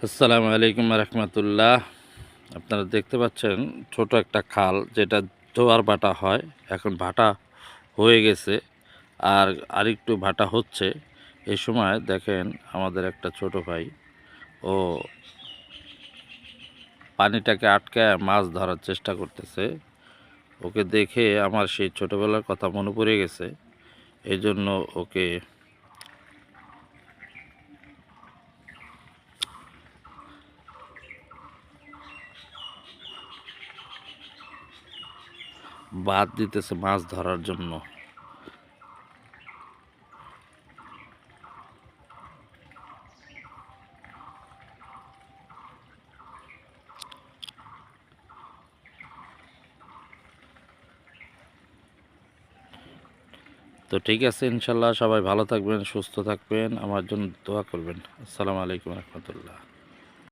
আসসালামু আলাইকুম রহমতুল্লাহ। আপনারা দেখতে পাচ্ছেন ছোট একটা খাল, যেটা জোয়ার ভাটা হয়। এখন ভাটা হয়ে গেছে, আর আরেকটু ভাটা হচ্ছে। এই সময় দেখেন আমাদের একটা ছোট ভাই, ও পানিটাকে আটকায় মাছ ধরার চেষ্টা করতেছে। ওকে দেখে আমার সেই ছোটবেলার কথা মনে পড়ে গেছে। এই জন্য ওকে বাদ দিতেছে মাছ ধরার জন্য। তো ঠিক আছে, ইনশাল্লাহ সবাই ভালো থাকবেন, সুস্থ থাকবেন, আমার জন্য দোয়া করবেন। আসসালামু আলাইকুম রহমতুল্লাহ।